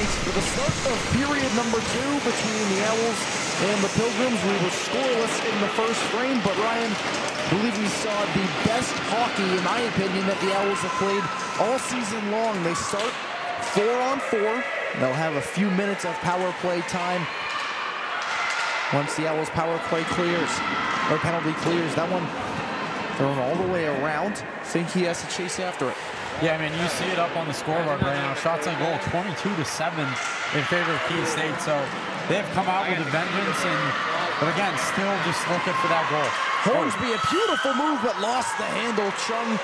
tonight. For the start of period number 2 between the Owls and the Pilgrims, we were scoreless in the first frame, but Ryan, I believe we saw the best hockey, in my opinion, that the Owls have played all season long. They start 4-on-4. They'll have a few minutes of power play time. Once the Owls power play clears, or penalty clears, that one thrown all the way around. Think he has to chase after it. Yeah, I mean, you see it up on the scoreboard right now. Shots on goal, 22-7 in favor of Keene State. So they've come out with a vengeance, but again, still just looking for that goal. Hornsby, a beautiful move, but lost the handle. Chung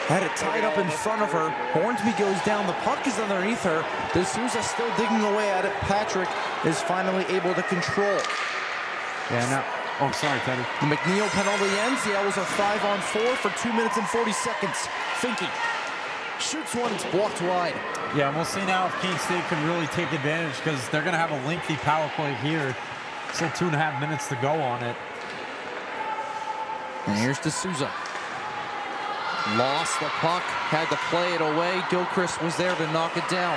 had it tied up in front of her. Hornsby goes down. The puck is underneath her. D'Souza still digging away at it. Patrick is finally able to control. Yeah, now. Oh, sorry, Teddy. The McNeil penalty ends. The Owls are 5-on-4 for 2 minutes and 40 seconds. Finke shoots one. It's blocked wide. Yeah, and we'll see now if Keene State can really take advantage, because they're going to have a lengthy power play here. Still 2.5 minutes to go on it. And here's D'Souza. Lost the puck. Had to play it away. Gilchrist was there to knock it down.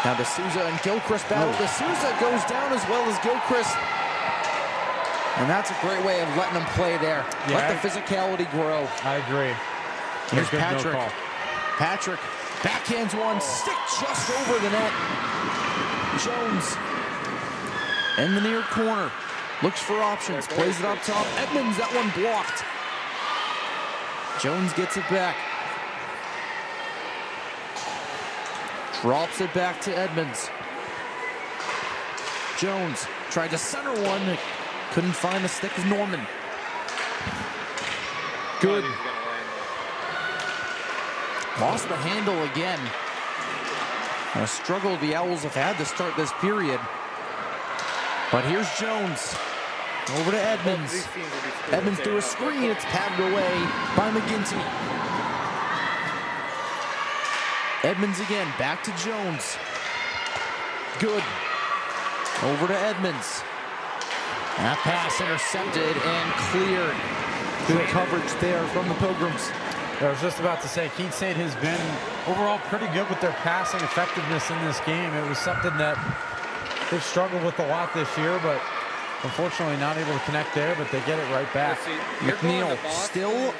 Now D'Souza and Gilchrist battle. D'Souza goes down as well as Gilchrist. And that's a great way of letting them play there. Yeah, Let the physicality grow. I agree. Here's Good Patrick. no call. Patrick backhands one, stick just over the net. Jones in the near corner. Looks for options, plays it up top. Edmonds, that one blocked. Jones gets it back. Drops it back to Edmonds. Jones tried to center one. Couldn't find the stick of Norman. Good. Lost the handle again. A struggle the Owls have had to start this period. But here's Jones. Over to Edmonds. Edmonds through a screen. It's padded away by McGinty. Edmonds again. Back to Jones. Good. Over to Edmonds. That pass intercepted and cleared. Good coverage there from the Pilgrims. I was just about to say, Keene State has been overall pretty good with their passing effectiveness in this game. It was something that they've struggled with a lot this year, but unfortunately not able to connect there, but they get it right back. McNeil still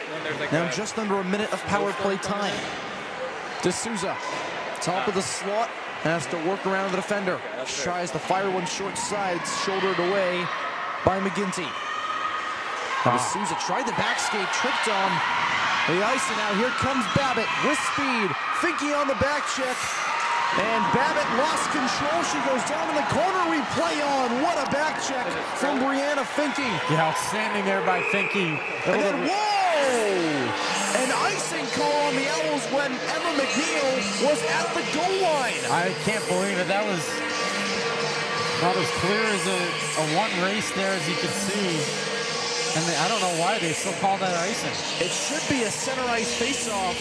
now just under a minute of power play time. D'Souza, top of the slot, has to work around the defender. Tries to fire one short side, it's shouldered away by McGinty. D'Souza tried the back skate, tripped on the ice, and now here comes Babbitt with speed. Finke on the back check, and Babbitt lost control. She goes down in the corner. We play on. What a back check from Brianna Finke. Yeah, outstanding there by Finke. And then, whoa! An icing call on the Owls when Emma McNeil was at the goal line. I can't believe it. That was not as clear as a one race there, as you can see. And I don't know why they still call that icing. It should be a center ice faceoff,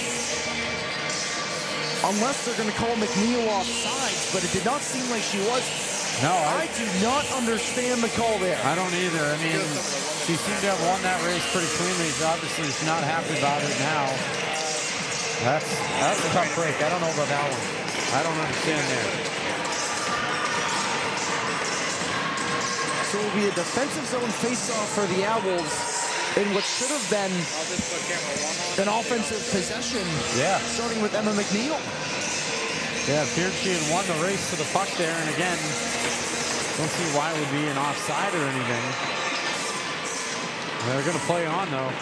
unless they're going to call McNeil offsides, but it did not seem like she was. No, I do not understand the call there. I don't either. I mean, she seemed to have won that race pretty cleanly. So obviously, she's not happy about it now. That's a tough break. I don't know about that one. I don't understand there. So it will be a defensive zone faceoff for the Owls in what should have been an offensive possession. Yeah. Starting with Emma McNeil. Yeah, it appeared she had won the race to the puck there, and again, don't see why it would be an offside or anything. They're going to play on, though.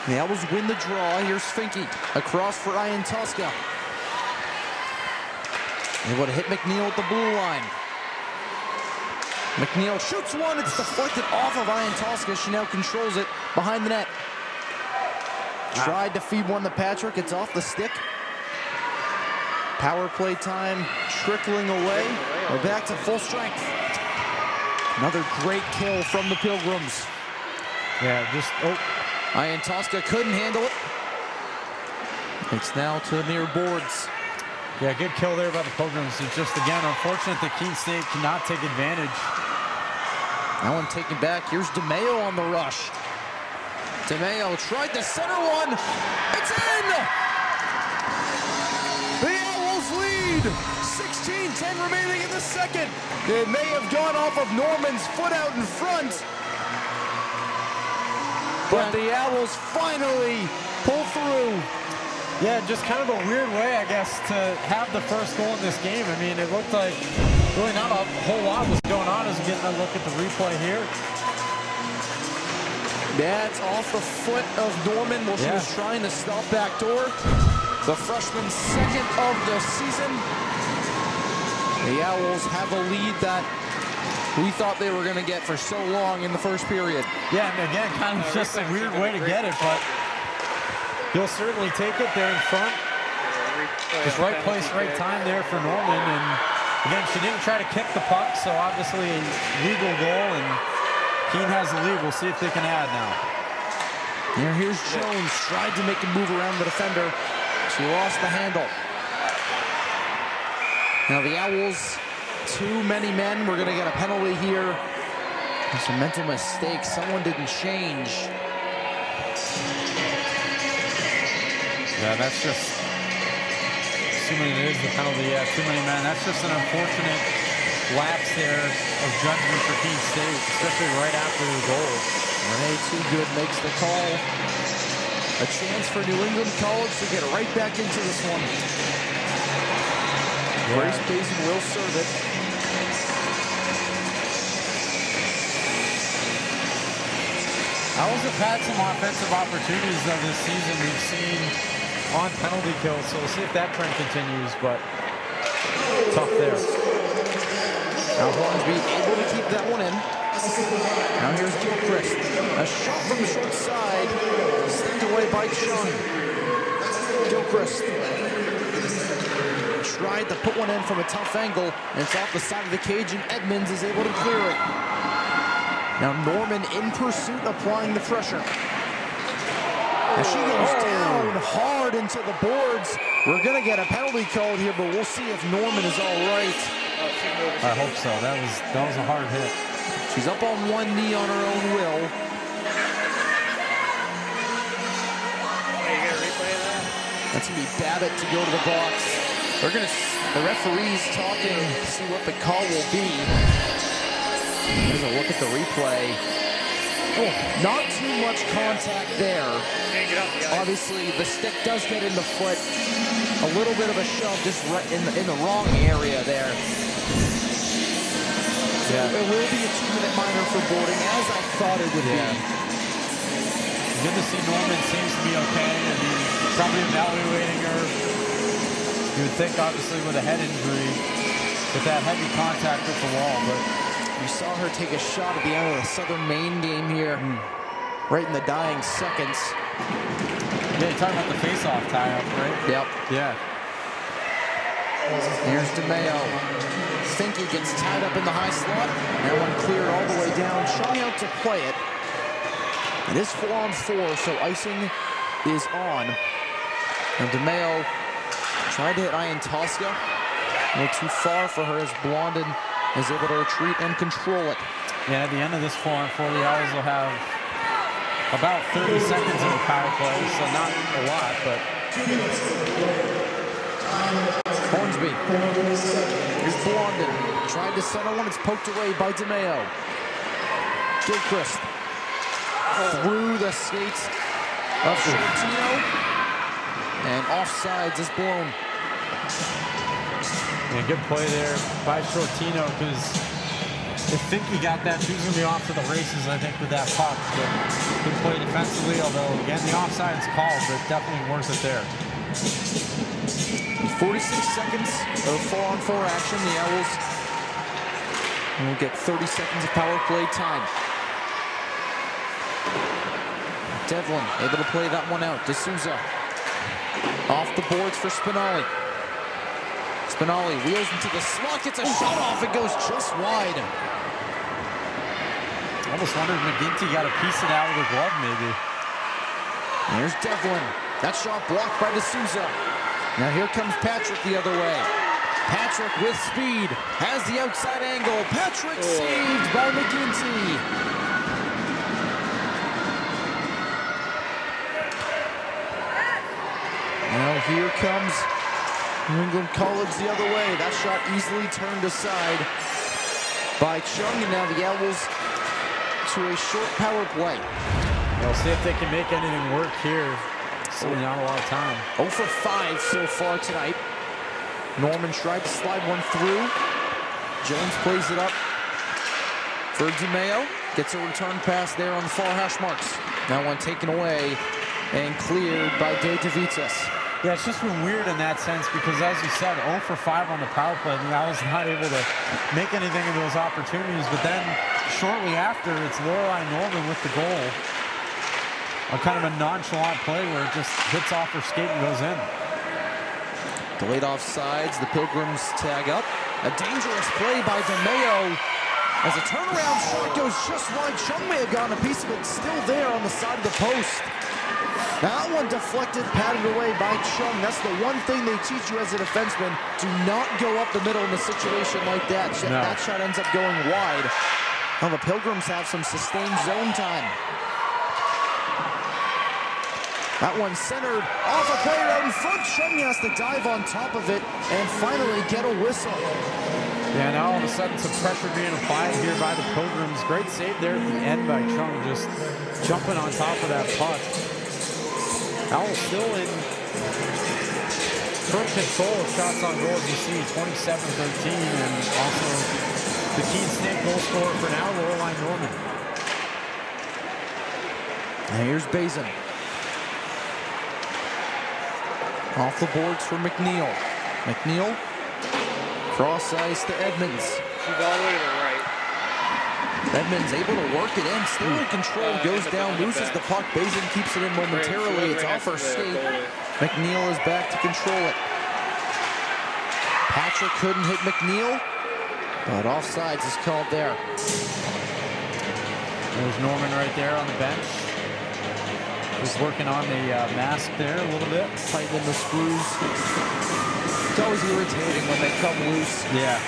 The Owls win the draw. Here's Finke across for Ian Tosca. Able to hit McNeil at the blue line. McNeil shoots one. It's deflected off of Ian Tosca. She now controls it behind the net. Tried to feed one to Patrick. It's off the stick. Power play time trickling away. We're back to full strength. Another great kill from the Pilgrims. Yeah, just, Ian Tosca couldn't handle it. It's now to the near boards. Yeah, good kill there by the Pilgrims. It's just, again, unfortunate that Keene State cannot take advantage. That one taken back. Here's DeMeo on the rush. DeMeo tried to center one. It's in! lead. 16-10 remaining in the second. It may have gone off of Norman's foot out in front. But the Owls finally pull through. Yeah, just kind of a weird way, I guess, to have the first goal in this game. I mean, it looked like really not a whole lot was going on as we get a look at the replay here. That's off the foot of Norman while she was trying to stop backdoor. The freshman's second of the season. The Owls have a lead that we thought they were going to get for so long in the first period. Yeah, and again, kind of just a weird way to get it, but he'll certainly take it there in front. Just right place, right time there for Norman. And again, she didn't try to kick the puck, so obviously a legal goal, and Keene has the lead. We'll see if they can add now. Here, here's Jones, tried to make a move around the defender. She lost the handle. Now the Owls, too many men. We're gonna get a penalty here. There's a mental mistake. Someone didn't change. Yeah, that's just, assuming it is the penalty, yeah, too many men. That's just an unfortunate lapse there of judgment for Keene State, especially right after the goal. Renee Toogood makes the call. A chance for New England College to get right back into this one. Grace Basin will serve it. Owls have had some offensive opportunities though this season. We've seen on penalty kills, so we'll see if that trend continues, but tough there. Now Hornsby able to keep that one in. Now here's Gilchrist. A shot from the short side. Slipped away by Chung. Gilchrist tried to put one in from a tough angle, and it's off the side of the cage, and Edmonds is able to clear it. Now Norman in pursuit, applying the pressure. As she goes down hard into the boards. We're going to get a penalty called here, but we'll see if Norman is all right. I hope so. That was a hard hit. She's up on one knee on her own will. That's going to be Babbitt to go to the box. The referee's talking to see what the call will be. Here's a look at the replay. Oh, not too much contact there. Obviously, the stick does get in the foot. A little bit of a shove just right in the wrong area there. Yeah. It will be a 2-minute minor for boarding, as I thought it would be. Good to see Norman seems to be okay. I mean, probably evaluating her. You would think, obviously, with a head injury, with that heavy contact with the wall, but you saw her take a shot at the end of the Southern Maine game here, right in the dying seconds. Yeah, you're talking about the face-off tie-up, right? Yep. Yeah. Here's DeMayo. Finke gets tied up in the high slot. That one cleared all the way down, showing out to play it. It is 4-on-4, so icing is on. And DeMayo tried to hit Ian Tosca. A little too far for her as Blondin is able to retreat and control it. Yeah, at the end of this 4-on-4, the Owls will have about 30 seconds in the power play, so not a lot, but Hornsby. Here's Blondin. Tried to center one. It's poked away by DeMayo. Gilchrist. Through the skates of Shortino. And offsides is blown. Yeah, good play there by Shortino, because if Finke got that, she was going to be off to the races, I think, with that puck. But good play defensively, although, again, the offside's called, but definitely worth it there. 46 seconds of 4-on-4 action. The Owls will get 30 seconds of power play time. Devlin able to play that one out. D'Souza off the boards for Spinelli. Spinelli wheels into the slot, gets a shot off. It goes just wide. Almost wondered if McGinty got a piece of that with a glove, maybe. There's Devlin. That shot blocked by D'Souza. Now here comes Patrick the other way. Patrick with speed has the outside angle. Patrick saved by McGinty. Now here comes New England College the other way. That shot easily turned aside by Chung, and now the Owls to a short power play. We'll see if they can make anything work here. Still not a lot of time. 0 for 5 so far tonight. Norman tried to slide one through. Jones plays it up for DeMeo. Gets a return pass there on the far hash marks. That one taken away and cleared by De Devitas. Yeah, it's just been weird in that sense because, as you said, 0 for 5 on the power play. And the Owls not able to make anything of those opportunities. But then, shortly after, it's Lorelai Norman with the goal. A kind of a nonchalant play where it just hits off her skate and goes in. Delayed offsides. The Pilgrims tag up. A dangerous play by DeMeo. As a turnaround shot goes just wide. Chung may have gotten a piece of it. Still there on the side of the post. That one deflected, patted away by Chung. That's the one thing they teach you as a defenseman. Do not go up the middle in a situation like that. No. That shot ends up going wide. Now the Pilgrims have some sustained zone time. That one centered off a player out in front. Chung has to dive on top of it and finally get a whistle. Yeah, now all of a sudden some pressure being applied here by the Pilgrims. Great save there at the end by Chung, just jumping on top of that puck. Owls still in firm control of shots on goal, as you see, 27-13, and also the Keene State goal scorer for now, Lorelai Norman. And here's Bazin. Off the boards for McNeil. McNeil, cross ice to Edmonds. She's all the way to the right. Edmonds able to work it in, still in control, goes down, loses the puck. Bazin keeps it in momentarily. It's off her skate. McNeil is back to control it. Patrick couldn't hit McNeil, but offsides is called there. There's Norman right there on the bench. Just working on the mask there a little bit. Tightening the screws. It's always irritating when they come loose. Yeah.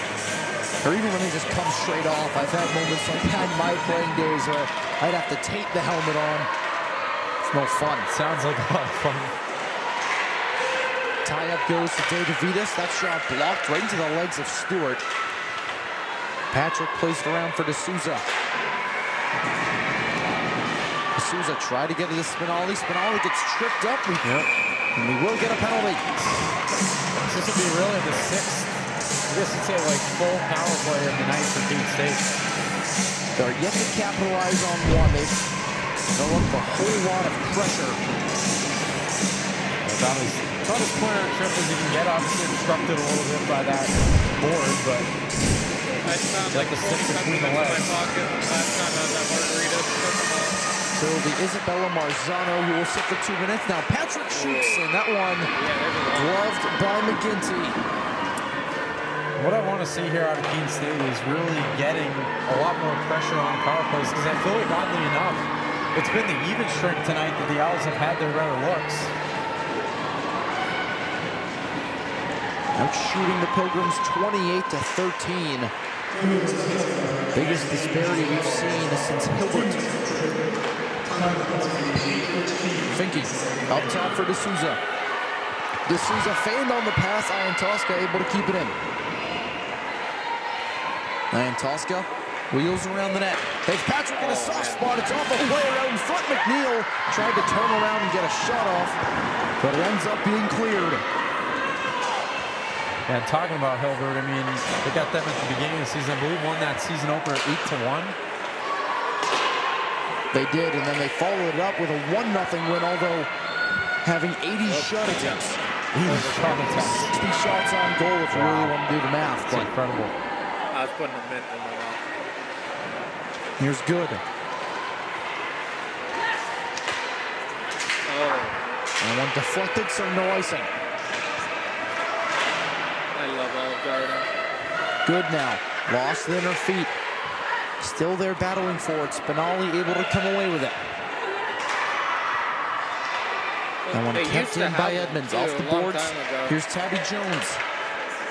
Or even when they just come straight off. I've had moments like that in my playing days where I'd have to tape the helmet on. It's no fun. Sounds like a lot of fun. Tie-up goes to De Devitas. That shot blocked right into the legs of Stewart. Patrick plays it around for D'Souza. D'Souza tried to get it to Spinelli. Spinelli gets tripped up. And we will get a penalty. This will be really the sixth, I guess you'd say, like, full power play of the night for Keene State. They're yet to capitalize on one. They've developed a whole lot of pressure. About as clear a trip as you can get. Obviously obstructed a little bit by that board, but I found like a stick between the legs. my pocket last time I was at Margarita. So the Isabella Marzano, who will sit for 2 minutes. Now Patrick shoots, and that one gloved by McGinty. What I want to see here out of Keene State is really getting a lot more pressure on power plays, because I feel like, oddly enough, it's been the even strength tonight that the Owls have had their better looks. Out shooting the Pilgrims 28-13. Biggest disparity we've seen since Hilbert. Finke up top for D'Souza. D'Souza feigned on the pass. Ian Tosca able to keep it in. Ian Tosca wheels around the net. There's Patrick in a soft spot. It's off a player out in front. McNeil tried to turn around and get a shot off, but it ends up being cleared. And talking about Hilbert, I mean, they got them at the beginning of the season. I believe won that season opener 8-1. They did, and then they followed it up with a 1-0 win, although having 80 shot attempts. 60 shots on goal if you really want to do the math. It's incredible. I was putting a mint in my mouth. Here's Good. Oh. And one deflected, so no icing. I love Olive Garden. Good now. Lost it in her feet. Still there battling for it. Spinelli able to come away with it. And one kept in by Edmonds off the boards. Here's Tabby Jones.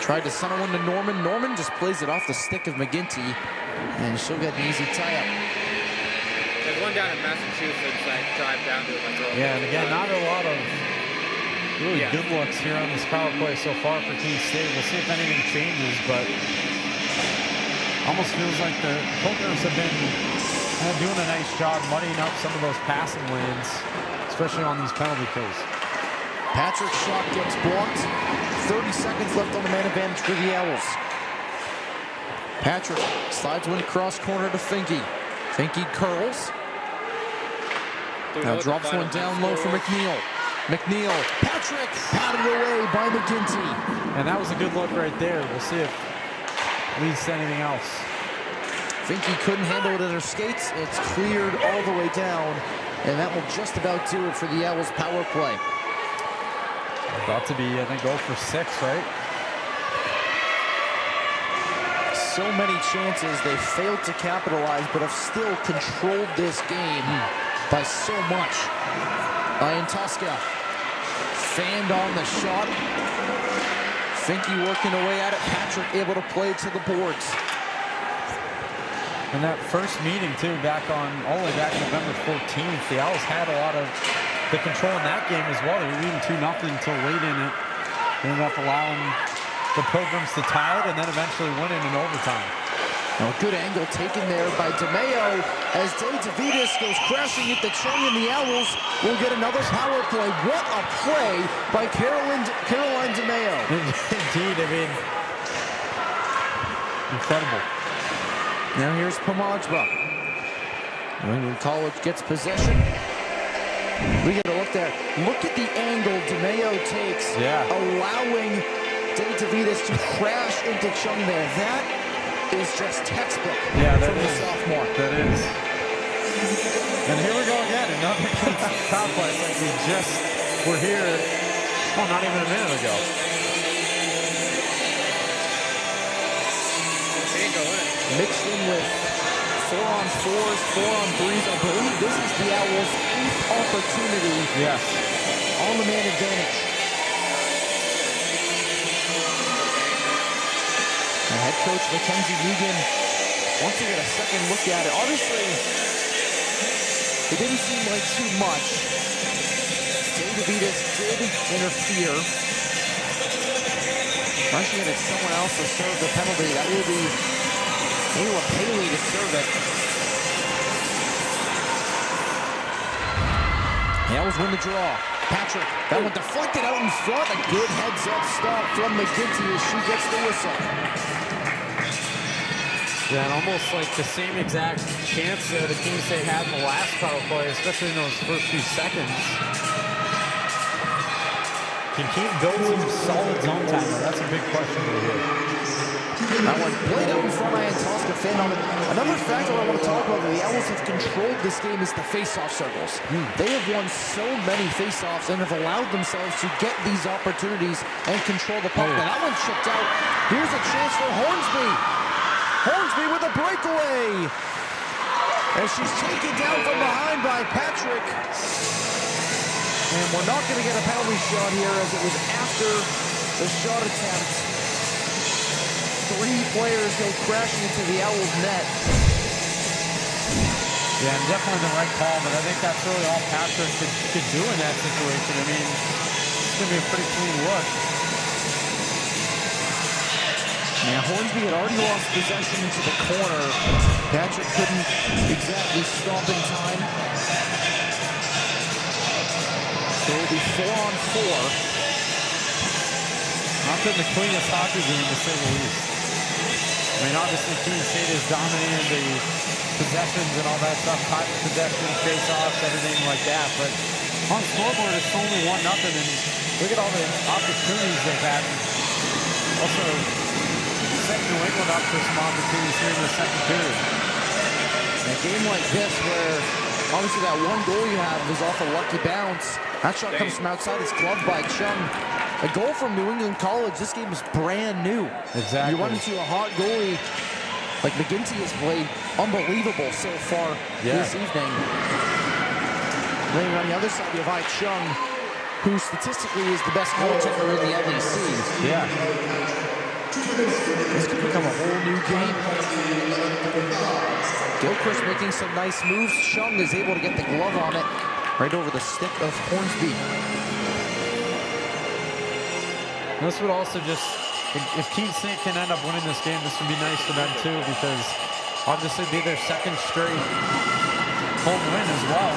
Tried to center one to Norman. Norman just plays it off the stick of McGinty, and she'll get an easy tie-up. There's one down in Massachusetts I drive down to with my girlfriend. Yeah, and again, not a lot of really good looks here on this power play so far for Keene State. We'll see if anything changes, but almost feels like the Pilgrims have been doing a nice job muddying up some of those passing lanes, especially on these penalty kills. Patrick's shot gets blocked. 30 seconds left on the man advantage for the Owls. Patrick slides one cross corner to Finke. Finke curls. Now drops one down low for McNeil. McNeil, Patrick, patted away by McGinty. And that was a good look right there. We'll see if it leads to anything else. Finke couldn't handle it at her skates. It's cleared all the way down. And that will just about do it for the Owls power play. About to be, I think, 0 for 6, right? So many chances, they failed to capitalize, but have still controlled this game by so much. Ian Tosca fanned on the shot. Finke working away at it. Patrick able to play to the boards. And that first meeting, too, all the way back November 14th, the Owls had a lot of the control in that game as well. They were leading 2-0 until late in it. They ended up allowing the Pilgrims to tie it and then eventually winning in overtime. Now a good angle taken there by DeMeo as Dave DeVitis goes crashing into Chung, and the Owls will get another power play. What a play by Caroline DeMeo. Indeed, I mean, incredible. Now here's Pomajba. New England College gets possession. We get a look there. Look at the angle DeMeo takes, allowing Dave DeVitis to crash into Chung there. That is just textbook from the sophomore. That is. And here we go again. Another complex like we just were here, not even a minute ago. Mixed in with 4-on-4s, 4-on-3s. I believe this is the Owls' 8th opportunity on the man advantage. And head coach Mackenzie Egan wants to get a second look at it. Obviously, it didn't seem like too much. Dave DeVitis did interfere. Rushing it at someone else to serve the penalty. That will be Ayla Paley to serve it. The Owls win the draw. Patrick, that one deflected out in front. A good heads-up stop from McGinty as she gets the whistle. Yeah, and almost like the same exact chance that Keene State had in the last power play, especially in those first few seconds. Can Keene build some solid zone time? That's a big question over here. That one played out in front. Ian Tosca fan on it. Another factor I want to talk about that the Owls have controlled this game is the face-off circles. They have won so many face-offs and have allowed themselves to get these opportunities and control the puck. Now that one chipped out. Here's a chance for Hornsby. Hornsby with a breakaway. And she's taken down from behind by Patrick. And we're not going to get a penalty shot here as it was after the shot attempt. 3 players go crashing into the Owls' net. Yeah, and definitely the right call, but I think that's really all Patrick could do in that situation. I mean, it's going to be a pretty clean look. Now, Hornsby had already lost possession into the corner. Patrick couldn't exactly stop in time. So it'll be 4-on-4. Not been the cleanest hockey game, to say the least. I mean, obviously, Keene State has dominated the possessions and all that stuff, time possession, face-offs, everything like that. But on scoreboard, it's only 1-0, and look at all the opportunities they've had. Also, set New England up for some opportunities here in the second period. In a game like this, where obviously that one goal you have is off a lucky bounce. That shot comes from outside. It's gloved by Chung. A goal from New England College. This game is brand new. Exactly. You run into a hot goalie like McGinty has played unbelievable so far this evening. Then on the other side, you have I Chung, who statistically is the best goaltender in the LEC. Yeah. This could become a whole new game. Gilchrist making some nice moves. Chung is able to get the glove on it right over the stick of Hornsby. This would also just, if Keene State can end up winning this game, this would be nice for them too, because obviously it'd be their second straight home win as well,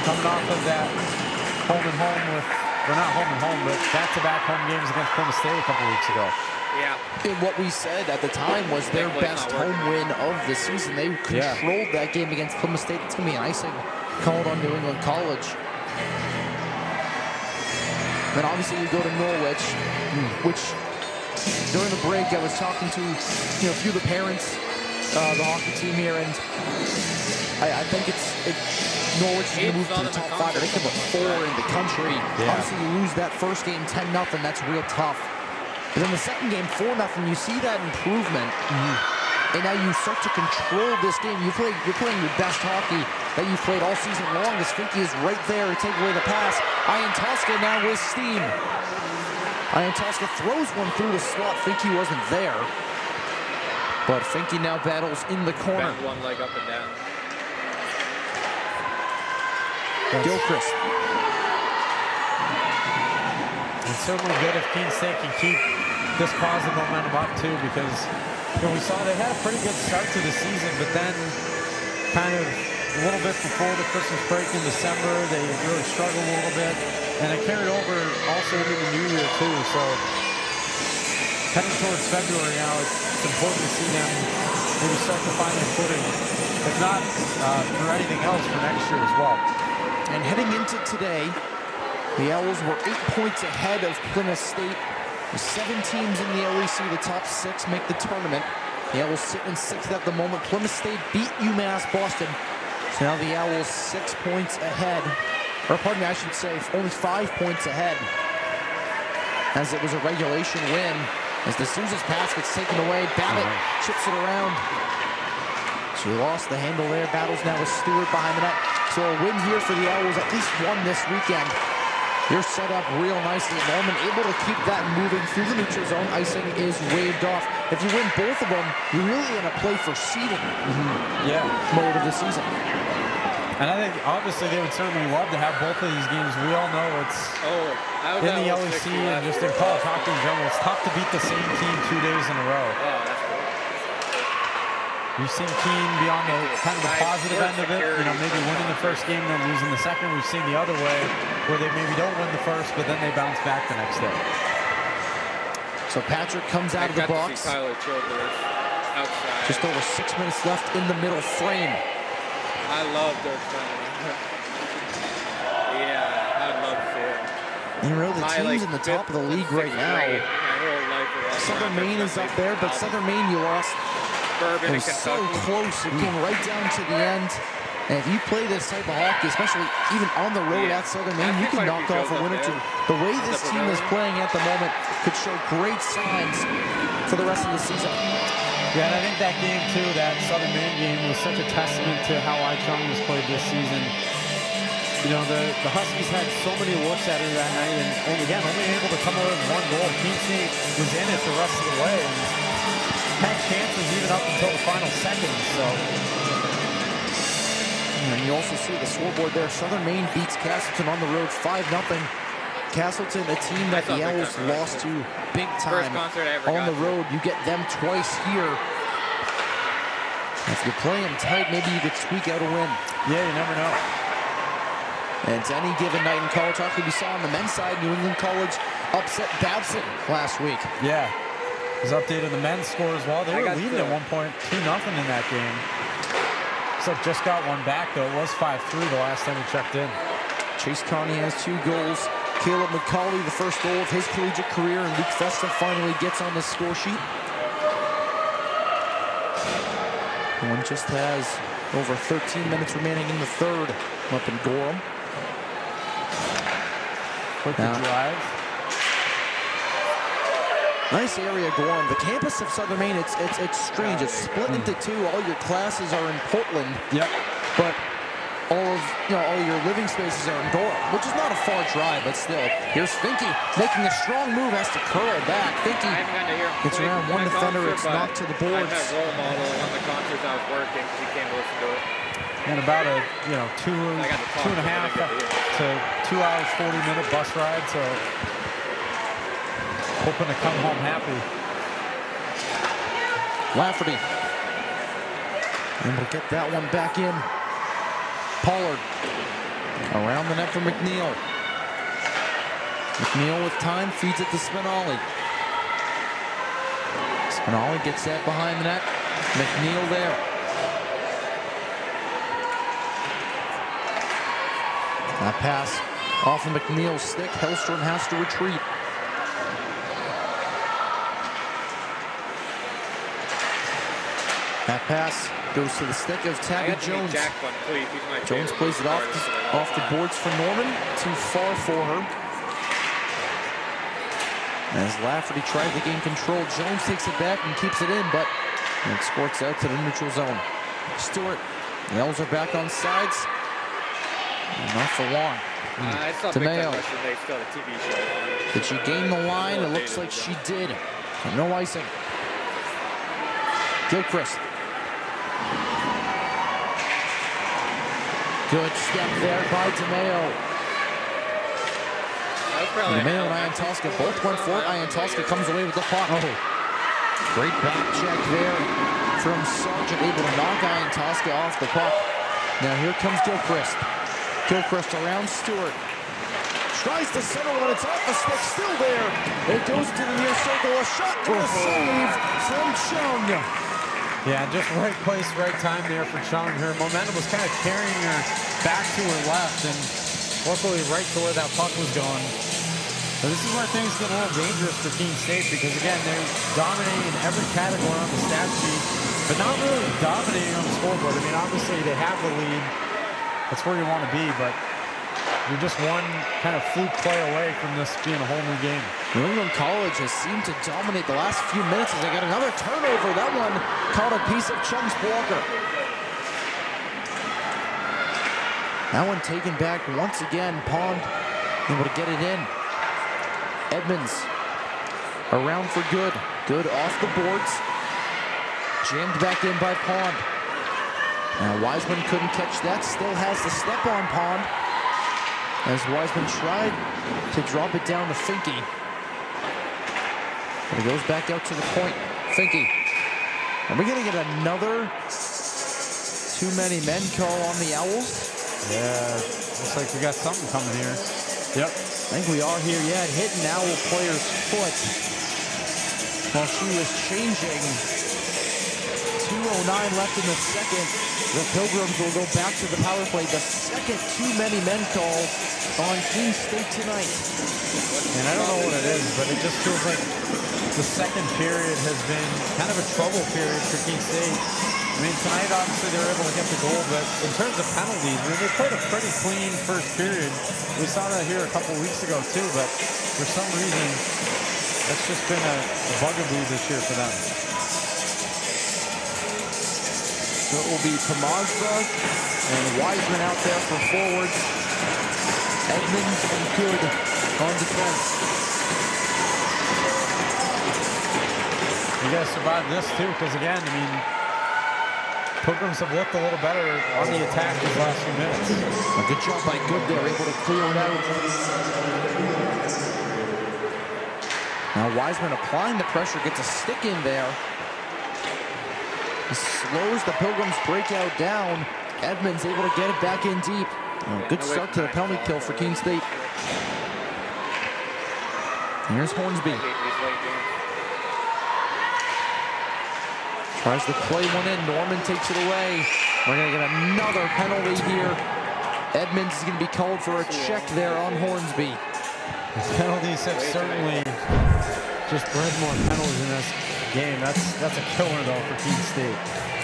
coming off of that home and home with, well, not home and home, but back-to-back home games against Plymouth State a couple weeks ago. Yeah. And what we said at the time was their best home win of the season. They controlled that game against Plymouth State. It's going to be an icing called on New England College. Then obviously you go to Norwich, which during the break I was talking to a few of the parents, the hockey team here, and I think Norwich is going to move to the top 5. I think they're 4 in the country. Yeah. Obviously you lose that first game 10-0. That's real tough. But then the second game 4-0. You see that improvement, and now you start to control this game. You're playing your best hockey that you've played all season long. As Finke is right there to take away the pass. Ian Tosca now with steam. Ian Tosca throws one through the slot. Finke wasn't there, but Finke now battles in the corner. Bend one leg up and down. Gilchrist. It's certainly good if Keene State can keep this positive momentum up too, because we saw they had a pretty good start to the season, but then kind of a little bit before the Christmas break in December, they really struggled a little bit, and it carried over also into the new year too. So heading towards February now, it's important to see them maybe start to find their footing, if not for anything else for next year as well. And heading into today, the Owls were 8 points ahead of Plymouth State. With 7 teams in the LEC, the top 6 make the tournament. The Owls sit in 6th at the moment. Plymouth State beat UMass Boston. So now the Owls 6 points ahead. Or pardon me, I should say only 5 points ahead, as it was a regulation win. As the Sousa's pass gets taken away, Babbitt chips it around. She lost the handle there. Battles now with Stewart behind the net. So a win here for the Owls, at least one this weekend. You're set up real nicely. Norman able to keep that moving through the neutral zone. Icing is waved off. If you win both of them, you're really in a play for seeding mode of the season. And I think obviously they would certainly love to have both of these games. We all know it's in the LEC and just in college hockey in general, it's tough to beat the same team 2 days in a row. Oh, that's cool. We've seen Keene be on the kind of the positive end of it, maybe winning the first game, then losing the second. We've seen the other way, where they maybe don't win the first, but then they bounce back the next day. So Patrick comes out of the box. To see Tyler Childers outside. Just over 6 minutes left in the middle frame. I love Dirk Bennett. Yeah, I'd love to see it. And really, the teams in the top of the league right now. Southern Maine is up there, but Southern Maine, you lost. Bourbon It was so close. It came right down to the end. And if you play this type of hockey, especially even on the road at Southern Maine, you can knock off a win or two. The way this team is playing at the moment could show great signs for the rest of the season. Yeah, and I think that game too, that Southern Maine game, was such a testament to how Chung was played this season. The Huskies had so many looks at her that night, and only able to come out with 1 goal. Keene State was in it the rest of the way, and had chances even up until the final seconds. So, and you also see the scoreboard there. Southern Maine beats Castleton on the road 5-0. Castleton, a team that the Owls lost to big time on the road. You get them twice here. If you play them tight, maybe you could squeak out a win. Yeah, you never know. And it's any given night in college hockey. We saw on the men's side, New England College upset Babson last week. Yeah. He's updated the men's score as well. They were leading at one point, 2-0 in that game. So just got one back, though. It was 5-3 the last time we checked in. Chase Connie has 2 goals. Caleb McCauley, the first goal of his collegiate career, and Luke Festa finally gets on the score sheet. One just has over 13 minutes remaining in the third up in Gorham. Quick drive. Nice area, Gorham. The campus of Southern Maine, it's strange. It's split into 2. All your classes are in Portland. Yep. But all your living spaces are in Gorham, which is not a far drive, but still. Here's Finke making a strong move, has to curl back. Finke gets around one defender, it's knocked to the boards. I had role model on the concerts I was working because he came to listen to it. And about a 2.5 to 2 hours 40-minute bus ride. So hoping to come home happy. Lafferty able to get that one back in. Pollard around the net for McNeil. McNeil with time, feeds it to Spinelli. Spinelli gets that behind the net. McNeil there. That pass off of McNeil's stick. Hellstrom has to retreat. That pass goes to the stick of Tabby Jones. Jones plays it off the boards for Norman. Too far for her. As Lafferty tries to gain control, Jones takes it back and keeps it in, but it squirts out to the neutral zone. Stewart, the Elves are back on sides. Not for long. DeMeo. Did she gain the line? It looks like she did. No icing. Gilchrist. Good step there by DeMeo. DeMeo and Iantowska both went for it. Iantowska comes away with the puck. Great back check there from Sargent, able to knock Iantowska off the puck. Now here comes Gilchrist. Gilchrist around Stewart. Tries to center one. It's off the stick. Still there. It goes to the near circle. A shot to a save from Chung. Yeah, just right place, right time there for Chung. Her momentum was kind of carrying her back to her left, and luckily right to where that puck was going. So this is where things get a little dangerous for Keene State, because again, they're dominating in every category on the stat sheet, but not really dominating on the scoreboard. I mean, obviously they have the lead. That's where you want to be, but you're just one kind of fluke play away from this being a whole new game. New England College has seemed to dominate the last few minutes as they got another turnover. That one caught a piece of Chung's blocker. That one taken back once again. Pond able to get it in. Edmonds around for Good. Good off the boards. Jammed back in by Pond. Now Wiseman couldn't catch that. Still has the step on Pond. As Wiseman tried to drop it down to Finke. But it goes back out to the point. Finke. Are we going to get another too many men call on the Owls? Yeah, looks like we got something coming here. Yep. I think we are here. Yeah, it hit an Owl player's foot while she was changing. 2:09 left in the second. The Pilgrims will go back to the power play. The second too many men call on Keene State tonight. And I don't know what it is, but it just feels like the second period has been kind of a trouble period for Keene State. I mean, tonight, obviously, they were able to get the goal, but in terms of penalties, I mean, they played a pretty clean first period. We saw that here a couple weeks ago, too, but for some reason, that's just been a bugaboo this year for them. So it will be Pomazba and Wiseman out there for forwards. Edmonds and Good on defense. You guys survived this, too, because, again, I mean, Pilgrims have looked a little better on the attack these last few minutes. A good job by Good there, able to clear it out. Now Wiseman applying the pressure, gets a stick in there. He slows the Pilgrims breakout down. Edmonds able to get it back in deep. Good start to the penalty kill for Keene State. And here's Hornsby. Tries to play one in. Norman takes it away. We're going to get another penalty here. Edmonds is going to be called for a check there on Hornsby. The penalties have certainly just bred more penalties in this game. That's a killer, though, for Keene State.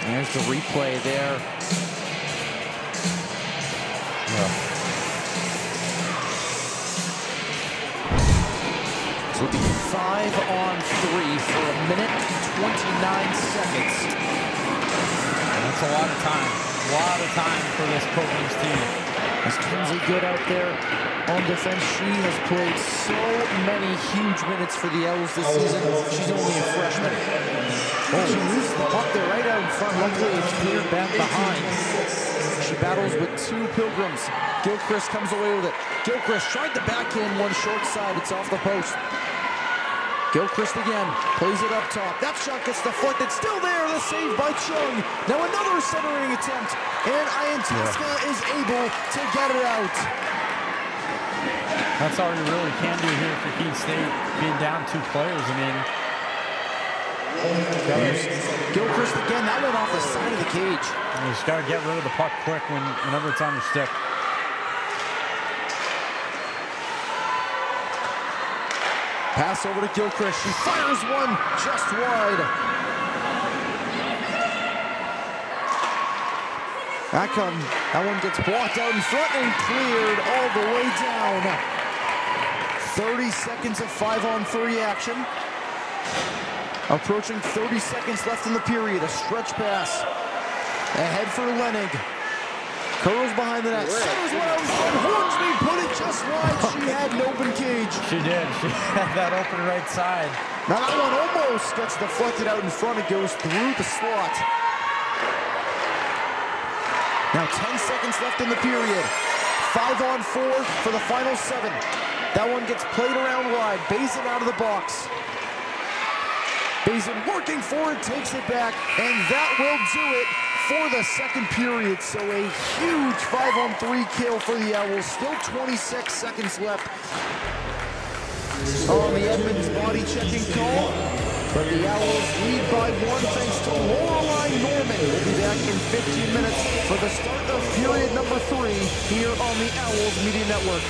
There's the replay there. Yeah. So it'll be 5-on-3 for a minute and 29 seconds. And that's a lot of time. A lot of time for this Pilgrims team. As Kinsey Good out there on defense, she has played so many huge minutes for the Owls this season. She's only a freshman. She loses the puck there right out in front. Luckily, it's cleared back behind. She battles with two Pilgrims. Gilchrist comes away with it. Gilchrist tried to back in one short side. It's off the post. Gilchrist again, plays it up top. That shot gets deflected, still there, the save by Chung. Now another centering attempt, and Iantaska is able to get it out. That's all you really can do here for Keene State, being down 2 players. I mean, Gilchrist again, that one off the side of the cage. you just got to get rid of the puck quick whenever it's on your stick. Pass over to Gilchrist. She fires one just wide. That one gets blocked out in front and cleared all the way down. 30 seconds of 5-on-3 action. Approaching 30 seconds left in the period. A stretch pass. Ahead for Lenig. Curls behind the net. Centers one out in front. Hornsby put it just wide. She had an open cage. She did. She had that open right side. Now that one almost gets deflected out in front. It goes through the slot. Now 10 seconds left in the period. 5-on-4 for the final 7. That one gets played around wide. Bazin out of the box. Bazin working for it, takes it back, and that will do it for the second period. So a huge 5-on-3 kill for the Owls. Still 26 seconds left on the Edmonds body checking call. But the Owls lead by 1 thanks to Lorelei Norman. We'll be back in 15 minutes for the start of period number 3 here on the Owls Media Network.